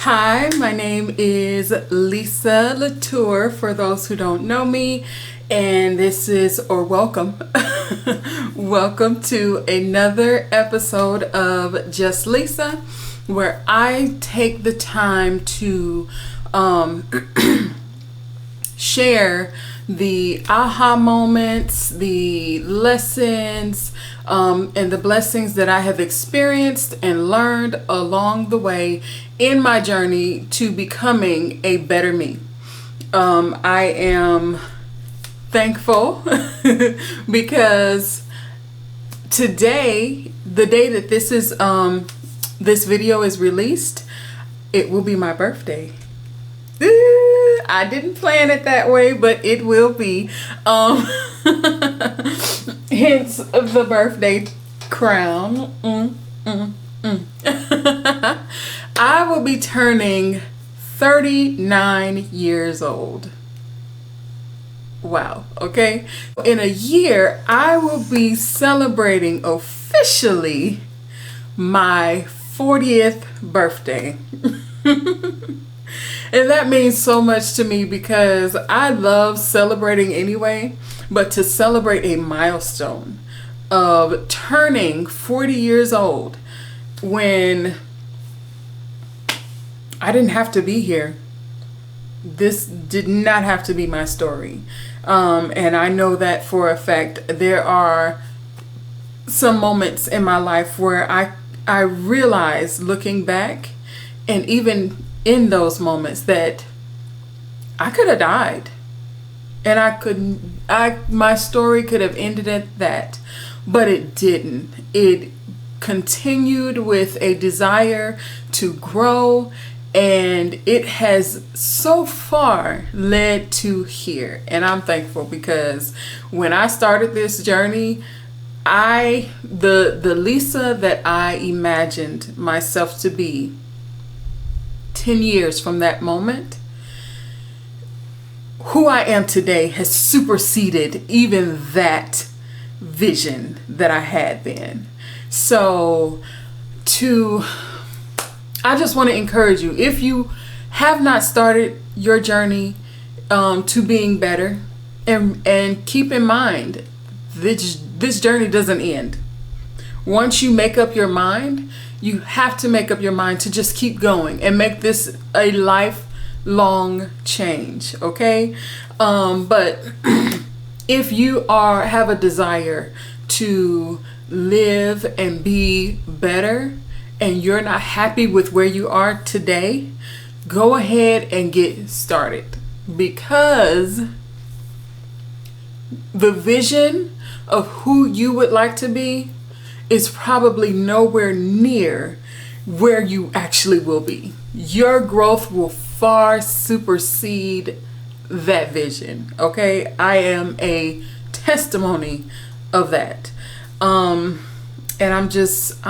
Hi, my name is Lisa Lauture for those who don't know me, and this is, or welcome, welcome to another episode of Just Lisa, where I take the time to share the aha moments, the lessons, and the blessings that I have experienced and learned along the way in my journey to becoming a better me. I am thankful because today, the day that this video is released, it will be my birthday. I didn't plan it that way, but it will be. Hence the birthday crown. I will be turning 39 years old. Wow, okay? In a year, I will be celebrating officially my 40th birthday. And that means so much to me because I love celebrating anyway, but to celebrate a milestone of turning 40 years old when I didn't have to be here. This did not have to be my story. And I know that for a fact. There are some moments in my life where I realized, looking back, and even in those moments, that I could have died, and my story could have ended at that, but it didn't. It continued with a desire to grow, and it has so far led to here. And I'm thankful because when I started this journey, the Lisa that I imagined myself to be 10 years from that moment, who I am today has superseded even that vision that I had then. So I just want to encourage you, if you have not started your journey to being better, and keep in mind, this journey doesn't end. Once you make up your mind, you have to make up your mind to just keep going and make this a lifelong change, okay? But if you have a desire to live and be better, and you're not happy with where you are today, go ahead and get started, because the vision of who you would like to be is probably nowhere near where you actually will be. Your growth will far supersede that vision, okay? I am a testimony of that. And I'm just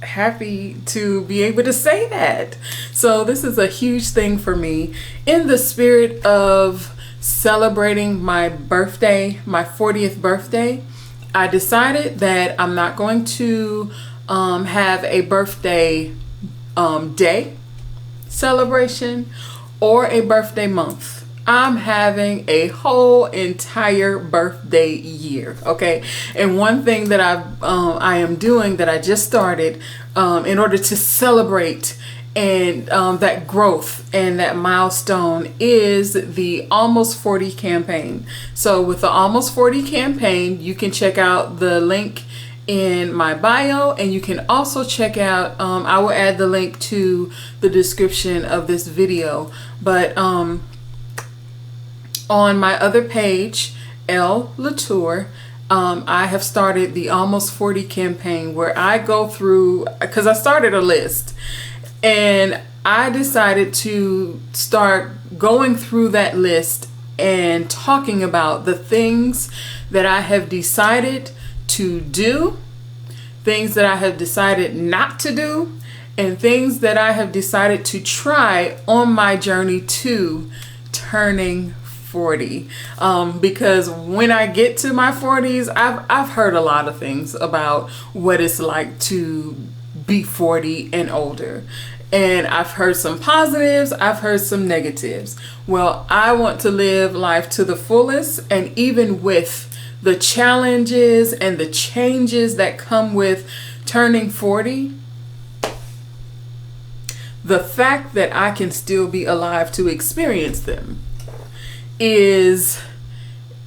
happy to be able to say that. So this is a huge thing for me. In the spirit of celebrating my birthday, my 40th birthday, I decided that I'm not going to have a birthday day celebration or a birthday month. I'm having a whole entire birthday year, okay? And one thing that I am doing, that I just started in order to celebrate and that growth and that milestone, is the Almost 40 campaign. So with the Almost 40 campaign, you can check out the link in my bio, and you can also check out, I will add the link to the description of this video, but on my other page, Elle Lauture, I have started the Almost 40 campaign, where I go through, because I started a list, and I decided to start going through that list and talking about the things that I have decided to do, things that I have decided not to do, and things that I have decided to try on my journey to turning 40. Because when I get to my 40s, I've heard a lot of things about what it's like to be 40 and older. And I've heard some positives, I've heard some negatives. Well, I want to live life to the fullest, and even with the challenges and the changes that come with turning 40, the fact that I can still be alive to experience them is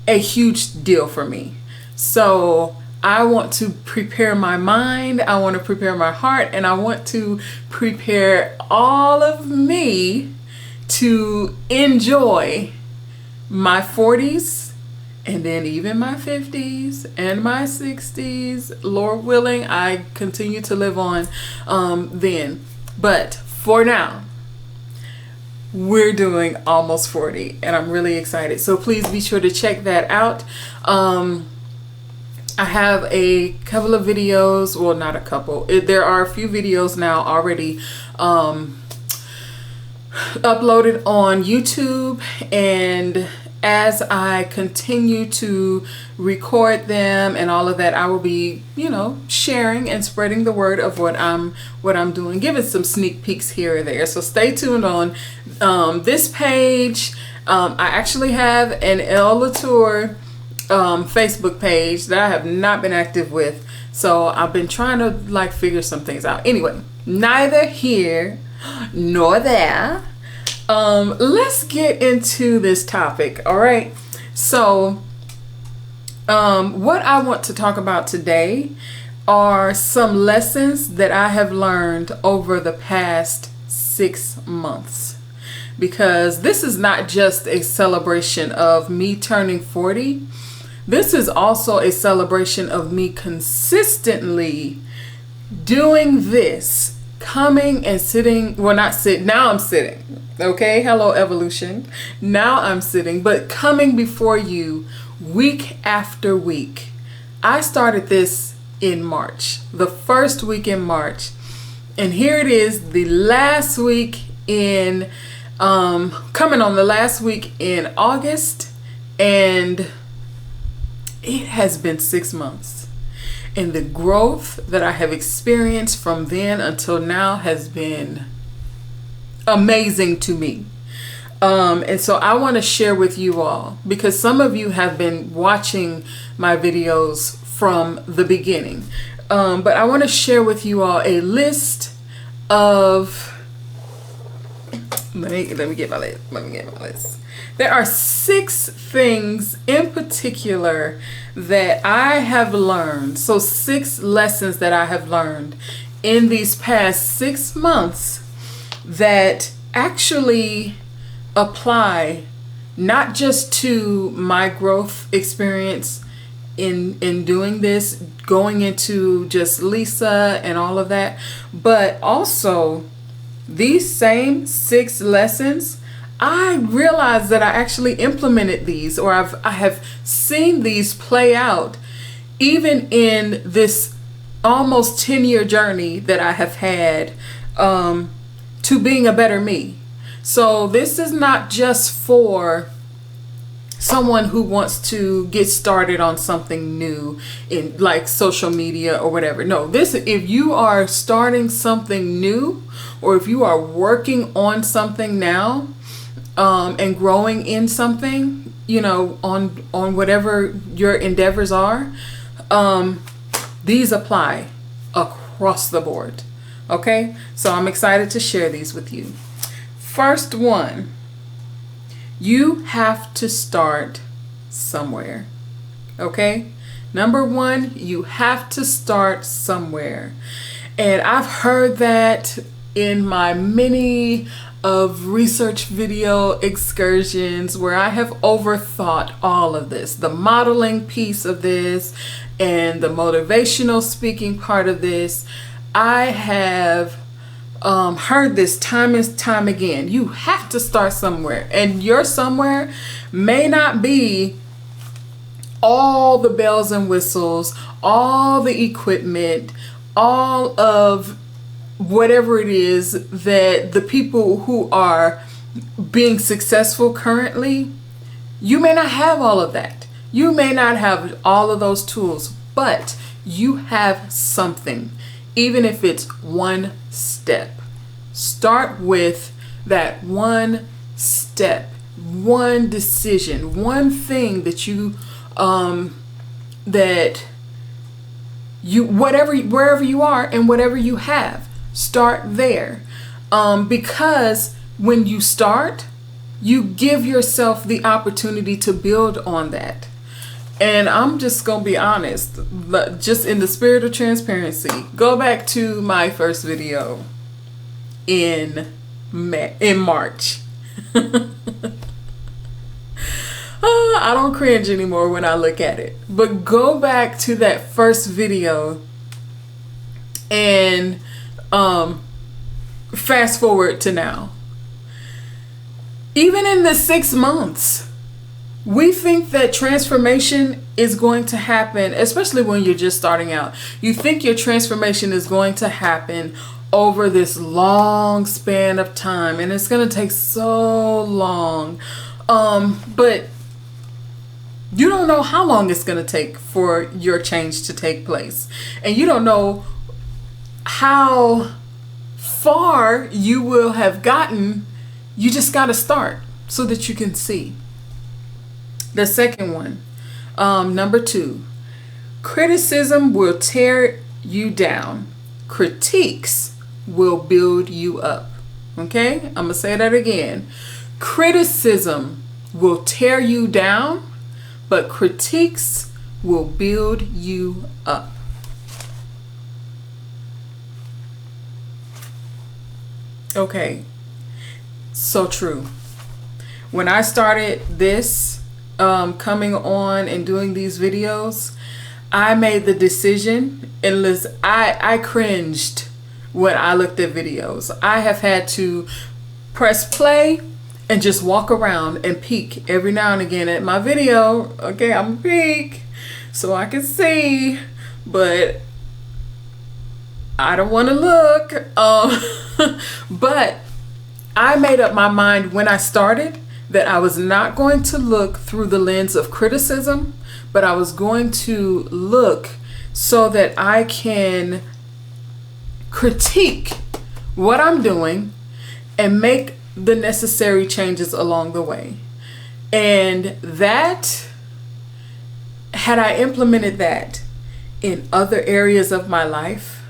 a huge deal for me. So I want to prepare my mind, I want to prepare my heart, and I want to prepare all of me to enjoy my 40s, and then even my 50s and my 60s, Lord willing, I continue to live on then. But for now, we're doing almost 40, and I'm really excited. So please be sure to check that out. I have a couple of videos, well, not a couple. There are a few videos now already uploaded on YouTube, and as I continue to record them and all of that, I will be, sharing and spreading the word of what I'm doing, giving some sneak peeks here or there. So stay tuned on this page. I actually have an Elle Lauture Facebook page that I have not been active with. So I've been trying to figure some things out. Anyway, neither here nor there. Let's get into this topic. All right. So, what I want to talk about today are some lessons that I have learned over the past 6 months, because this is not just a celebration of me turning 40. This is also a celebration of me consistently doing this, coming and sitting, well, not sit, now I'm sitting. Okay, hello evolution. Now I'm sitting, but coming before you week after week. I started this in March, the first week in March, and here it is, the last week in, coming on the last week in August, and it has been 6 months. And the growth that I have experienced from then until now has been amazing to me. And so I want to share with you all, because some of you have been watching my videos from the beginning. But I want to share with you all a list of, let me get my list. There are 6 things in particular that I have learned. So 6 lessons that I have learned in these past 6 months that actually apply not just to my growth experience in doing this, going into just Lisa and all of that, but also these same 6 lessons, I realized that I actually implemented these, or I have seen these play out even in this almost 10-year journey that I have had to being a better me. So this is not just for someone who wants to get started on something new in like social media or whatever. No, this, if you are starting something new, or if you are working on something now, and growing in something, on whatever your endeavors are, these apply across the board. Okay, so I'm excited to share these with you. First one, you have to start somewhere. Okay, number one, you have to start somewhere. And I've heard that in my many of research video excursions where I have overthought all of this, the modeling piece of this and the motivational speaking part of this. I have heard this time and time again. You have to start somewhere, and your somewhere may not be all the bells and whistles, all the equipment, all of whatever it is that the people who are being successful currently, you may not have all of that. You may not have all of those tools, but you have something, even if it's one step. Start with that one step, one decision, one thing that wherever you are and whatever you have, start there. Because when you start, you give yourself the opportunity to build on that. And I'm just going to be honest, just in the spirit of transparency, go back to my first video in March. I don't cringe anymore when I look at it. But go back to that first video and fast forward to now. Even in the 6 months, we think that transformation is going to happen, especially when you're just starting out. You think your transformation is going to happen over this long span of time, and it's going to take so long. But you don't know how long it's going to take for your change to take place. And you don't know how far you will have gotten. You just got to start so that you can see. The second one, number 2, criticism will tear you down. Critiques will build you up. Okay, I'm going to say that again. Criticism will tear you down, but critiques will build you up. Okay, so true. When I started this, coming on and doing these videos, I made the decision, and I cringed when I looked at videos. I have had to press play and just walk around and peek every now and again at my video. Okay, I'm gonna peek so I can see, but I don't want to look. But I made up my mind when I started that I was not going to look through the lens of criticism, but I was going to look so that I can critique what I'm doing and make the necessary changes along the way. And that, had I implemented that in other areas of my life,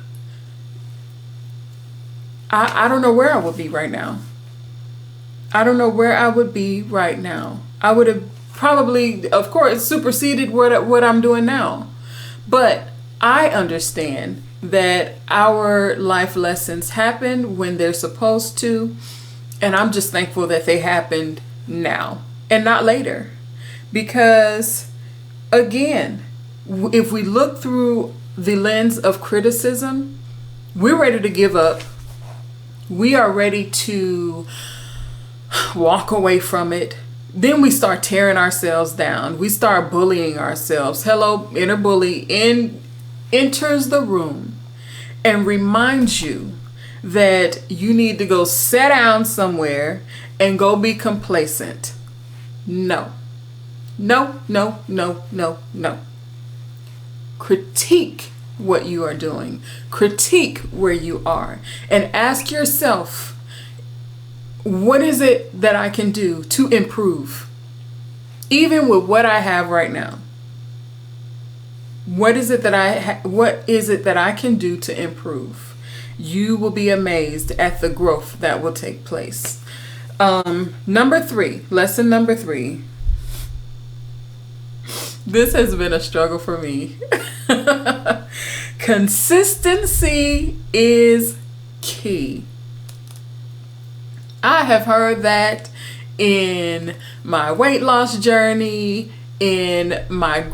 I don't know where I would be right now. I don't know where I would be right now. I would have probably, of course, superseded what I'm doing now. But I understand that our life lessons happen when they're supposed to. And I'm just thankful that they happened now and not later. Because, again, if we look through the lens of criticism, we're ready to give up. We are ready to walk away from it. Then we start tearing ourselves down. We start bullying ourselves. Hello, inner bully enters the room and reminds you that you need to go sit down somewhere and go be complacent. No. No, no, no, no, no. Critique what you are doing. Critique where you are. And ask yourself, what is it that I can do to improve? Even with what I have right now. What is it that I can do to improve? You will be amazed at the growth that will take place. Number 3, lesson number 3. This has been a struggle for me. Consistency is key. I have heard that in my weight loss journey, in my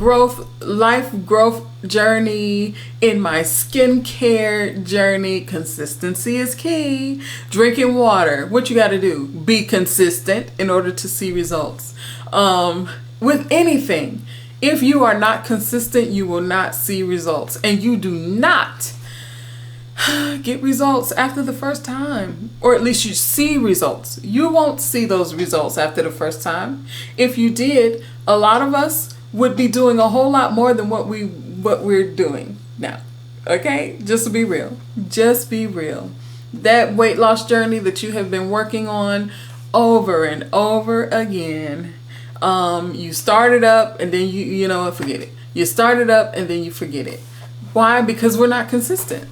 life growth journey, in my skincare journey. Consistency is key. Drinking water, what you got to do? Be consistent in order to see results. With anything, if you are not consistent, you will not see results, and you do not get results after the first time, or at least you see results. You won't see those results after the first time. If you did, a lot of us would be doing a whole lot more than what we're doing now. Okay, just be real. Just be real. that weight loss journey that you have been working on over and over again. You start it up and then you know what, forget it. You start it up and then you forget it. Why? Because we're not consistent.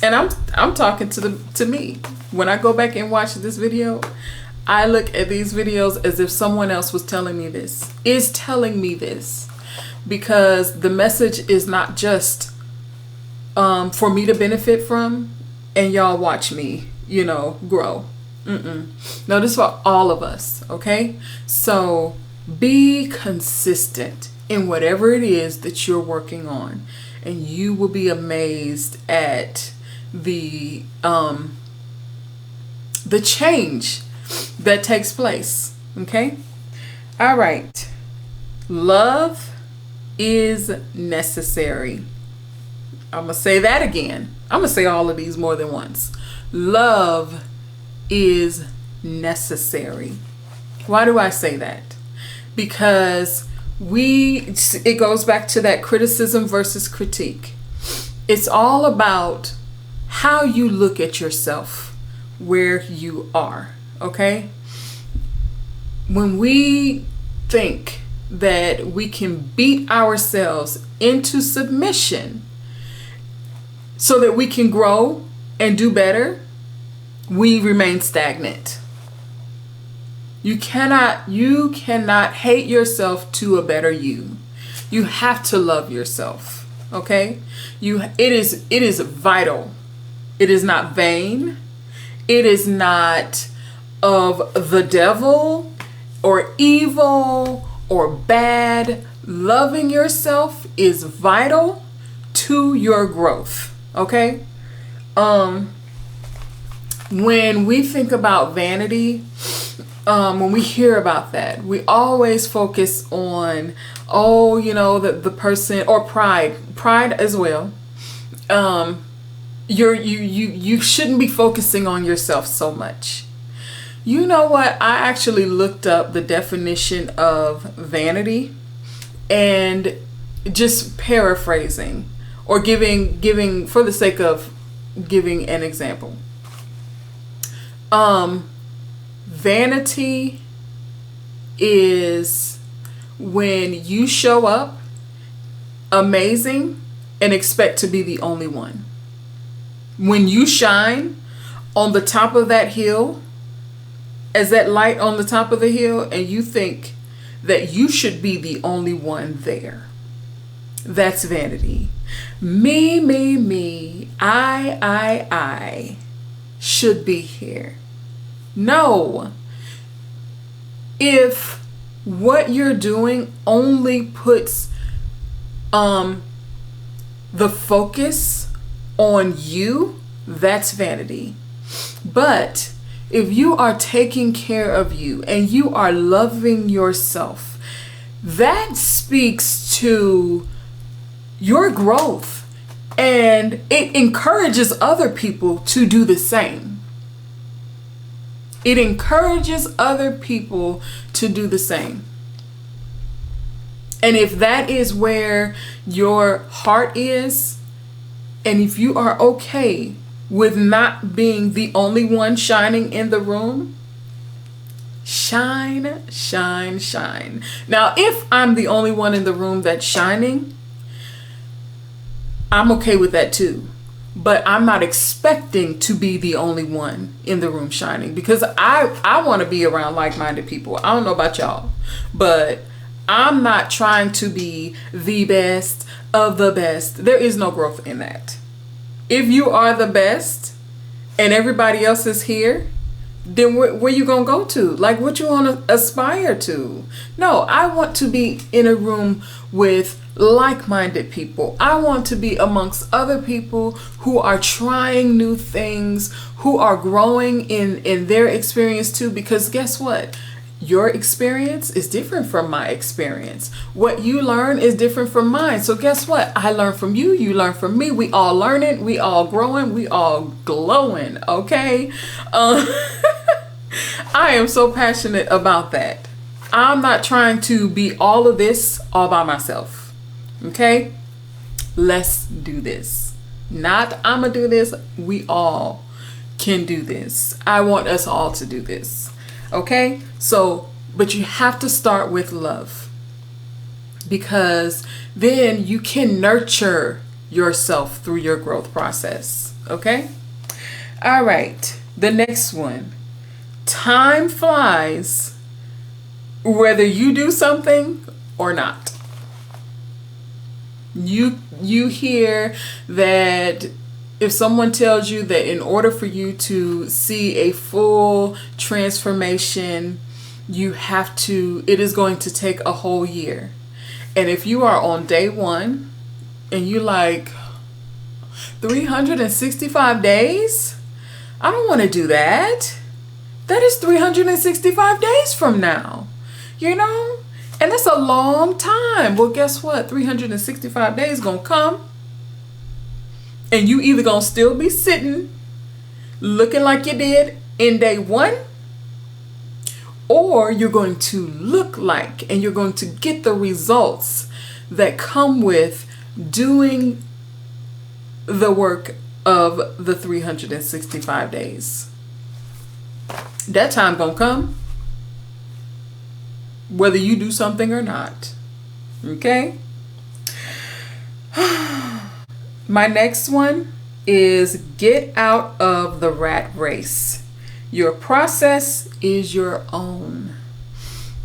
And I'm talking to me. When I go back and watch this video, I look at these videos as if someone else was telling me this. Is telling me this. Because the message is not just for me to benefit from and y'all watch me, you know, grow. No, this is for all of us, okay? So be consistent in whatever it is that you're working on, and you will be amazed at the change that takes place, okay? All right. Love is necessary. I'm going to say that again. I'm going to say all of these more than once. Love is necessary. Why do I say that? Because it goes back to that criticism versus critique. It's all about how you look at yourself where you are, okay? When we think that we can beat ourselves into submission so that we can grow and do better, we remain stagnant. You cannot hate yourself to a better you. You have to love yourself, okay? It is vital. It is not vain. It is not of the devil or evil or bad. Loving yourself is vital to your growth, okay? When we think about vanity, when we hear about that, we always focus on, oh, you know, the person, or pride as well. You shouldn't be focusing on yourself so much. You know what? I actually looked up the definition of vanity, and just paraphrasing or giving for the sake of giving an example. Vanity is when you show up amazing and expect to be the only one. When you shine on the top of that hill, as that light on the top of the hill, and you think that you should be the only one there. That's vanity. Me, I should be here. No. If what you're doing only puts the focus on you, that's vanity. But if you are taking care of you and you are loving yourself, that speaks to your growth, and it encourages other people to do the same. It encourages other people to do the same. And if that is where your heart is, and if you are okay with not being the only one shining in the room, shine, shine, shine. Now, if I'm the only one in the room that's shining, I'm okay with that too. But I'm not expecting to be the only one in the room shining, because I want to be around like-minded people. I don't know about y'all, but I'm not trying to be the best of the best. There is no growth in that. If you are the best and everybody else is here, then where you gonna go to? Like, what you want to aspire to? No, I want to be in a room with like-minded people. I want to be amongst other people who are trying new things, who are growing in their experience too, because guess what? Your experience is different from my experience. What you learn is different from mine. So guess what? I learn from you, you learn from me. We all learning, we all growing, we all glowing, okay? I am so passionate about that. I'm not trying to be all of this all by myself, okay? Let's do this. Not I'm gonna do this, we all can do this. I want us all to do this. Okay? So, but you have to start with love, because then you can nurture yourself through your growth process. Okay? All right. The next one. Time flies whether you do something or not. You hear that if someone tells you that in order for you to see a full transformation, it is going to take a whole year. And if you are on day one and you like 365 days, I don't want to do that. That is 365 days from now, you know? And that's a long time. Well, guess what? 365 days gonna come, and you either gonna still be sitting looking like you did in day one, or you're going to look like and you're going to get the results that come with doing the work of the 365 days. That time gonna come whether you do something or not. Okay? My next one is get out of the rat race. Your process is your own.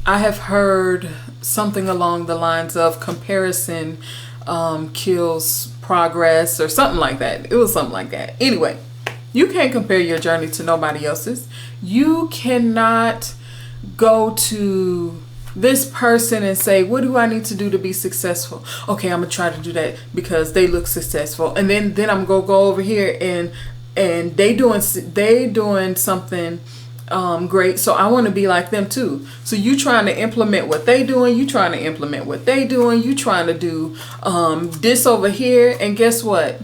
I have heard something along the lines of comparison kills progress, or something like that. It was something like that. Anyway, you can't compare your journey to nobody else's. You cannot go to this person and say, what do I need to do to be successful? Okay, I'm gonna try to do that because they look successful, and then I'm gonna go over here and they doing something great, so I want to be like them too. So you trying to implement what they doing, you trying to implement what they doing, you trying to do this over here, and guess what?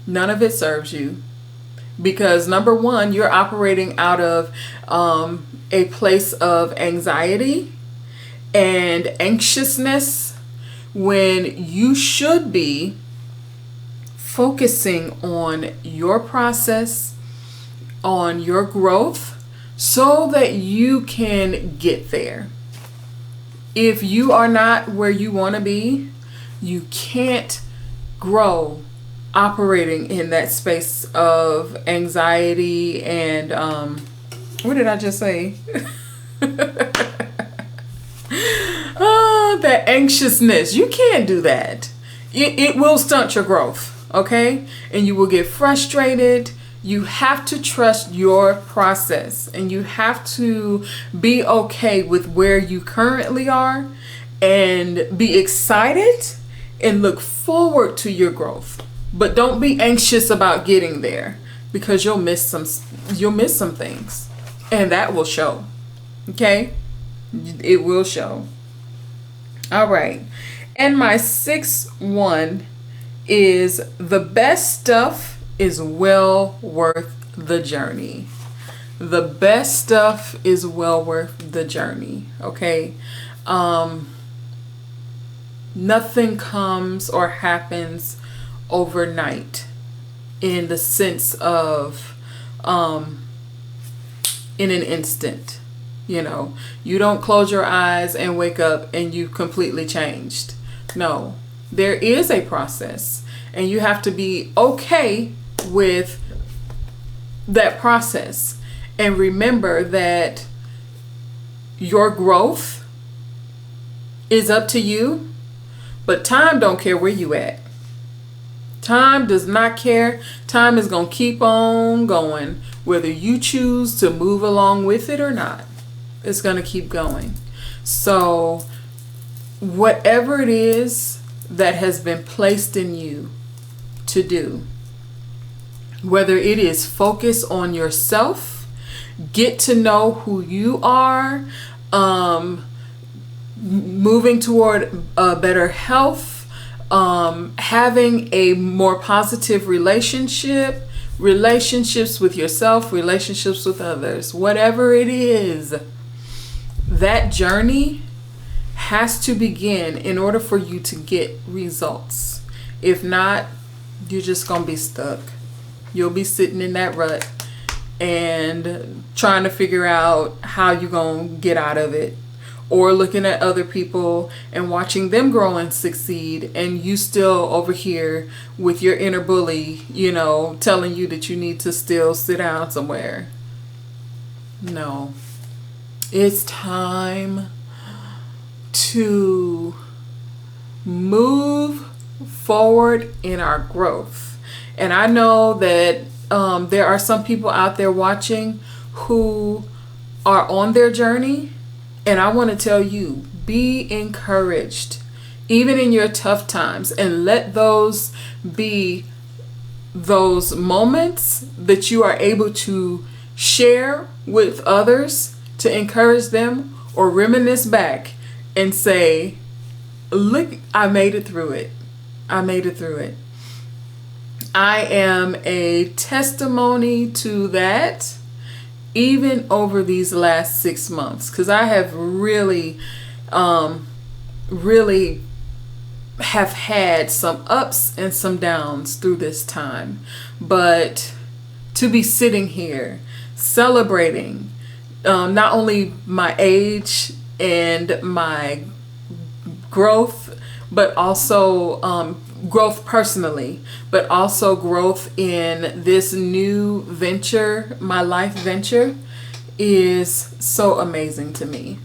None of it serves you, because number one, you're operating out of a place of anxiety and anxiousness when you should be focusing on your process, on your growth, so that you can get there. If you are not where you want to be, you can't grow operating in that space of anxiety and what did I just say? Oh, that anxiousness. You can't do that. It will stunt your growth, okay? And you will get frustrated. You have to trust your process, and you have to be okay with where you currently are and be excited and look forward to your growth. But don't be anxious about getting there, because you'll miss some things, and that will show. Okay? It will show. All right. And my sixth one is the best stuff is well worth the journey. The best stuff is well worth the journey. Okay? Nothing comes or happens overnight in the sense of in an instant. You know, you don't close your eyes and wake up and you completely changed. No, there is a process, and you have to be okay with that process, and remember that your growth is up to you, but time don't care where you at. Time does not care. Time is going to keep on going, whether you choose to move along with it or not. It's going to keep going. So whatever it is that has been placed in you to do, whether it is focus on yourself, get to know who you are, moving toward better health, having a more positive relationships with yourself, relationships with others, whatever it is, that journey has to begin in order for you to get results. If not, you're just going to be stuck. You'll be sitting in that rut and trying to figure out how you gonna get out of it, or looking at other people and watching them grow and succeed, and you still over here with your inner bully, you know, telling you that you need to still sit down somewhere. No, it's time to move forward in our growth. And I know that there are some people out there watching who are on their journey, and I want to tell you, be encouraged even in your tough times, and let those be those moments that you are able to share with others to encourage them, or reminisce back and say, look, I made it through it. I made it through it. I am a testimony to that, even over these last 6 months, because I have really have had some ups and some downs through this time. But to be sitting here celebrating not only my age and my growth, but also growth personally, but also growth in this new venture, my life venture, is so amazing to me.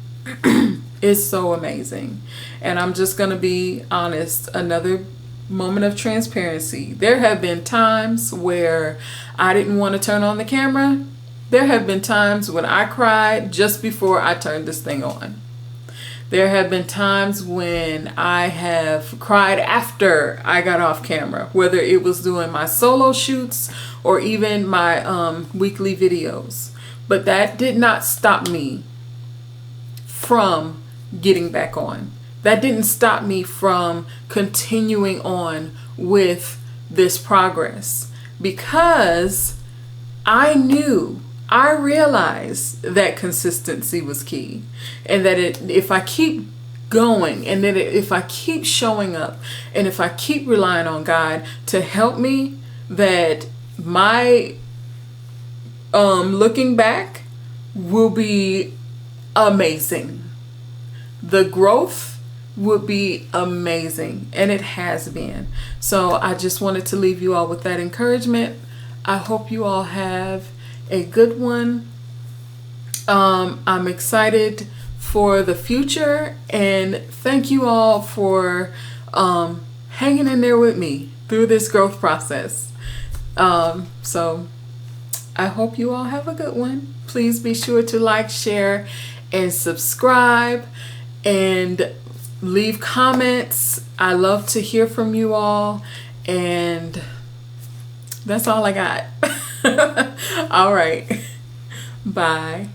It's so amazing. And I'm just going to be honest, another moment of transparency. There have been times where I didn't want to turn on the camera. There have been times when I cried just before I turned this thing on. There have been times when I have cried after I got off camera, whether it was doing my solo shoots or even my weekly videos. But that did not stop me from getting back on. That didn't stop me from continuing on with this progress, because I realized that consistency was key, and that if I keep going, and that if I keep showing up, and if I keep relying on God to help me, that my looking back will be amazing. The growth would be amazing, and it has been. So I just wanted to leave you all with that encouragement. I hope you all have a good one. I'm excited for the future, and thank you all for hanging in there with me through this growth process. So I hope you all have a good one. Please be sure to like, share, and subscribe, and leave comments. I love to hear from you all, and that's all I got. All right. Bye.